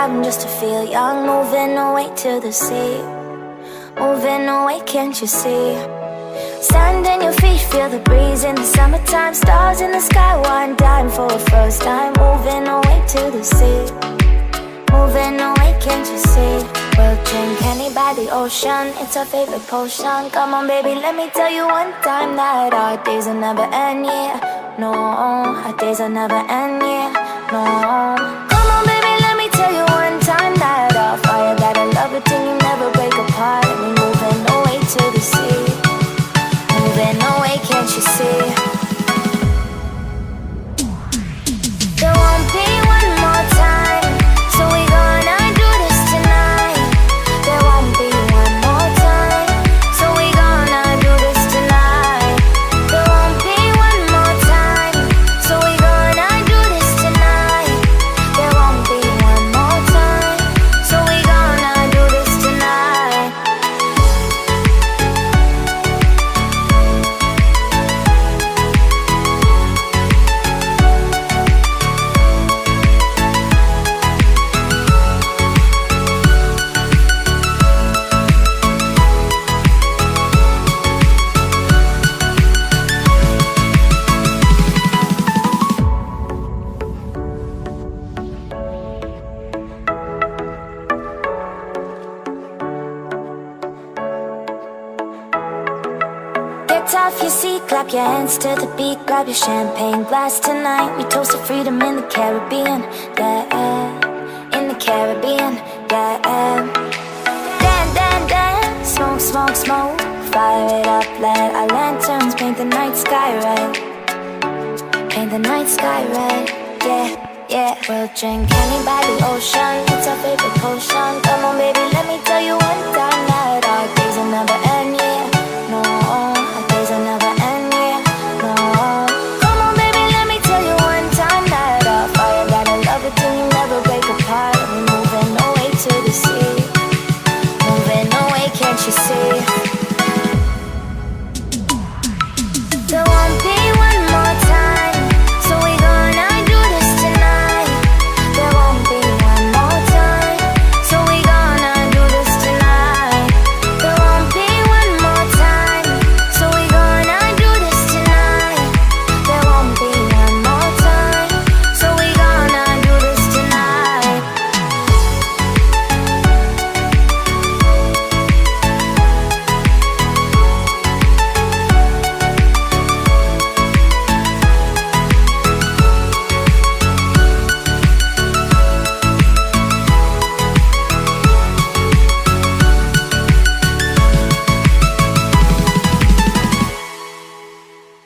time just to feel young, moving away to the sea. Moving away, can't you see? Sand in your feet, feel the breeze in the summertime. Stars in the sky, one dime for a first time. Moving away to the sea. Moving away, can't you see? We'll drink honey by the ocean, it's our favorite potion. Come on baby, let me tell you one time that our days will never end, yeah. No, our days will never end, yeah. No. Come on baby, let me tell you one time that our fire got a love it till you never break apart. And we moving away to the sea. Moving away, can't you see? There won't be one more time, so we gonna do this tonight. There won't be one more time, so we gonna do this tonight. There won't be one more time, so we gonna do this tonight. There won't be one more time, so we gonna do this tonight. Get off your seat, clap your hands to the beat. Grab your champagne glass tonight. We toast to freedom in the Caribbean, yeah. In the Caribbean, yeah. Dan, dan, dan, smoke, smoke, smoke. Fire it up, let our lanterns paint the night sky red. Paint the night sky red, yeah, yeah. We'll drink honey by the ocean, it's our favorite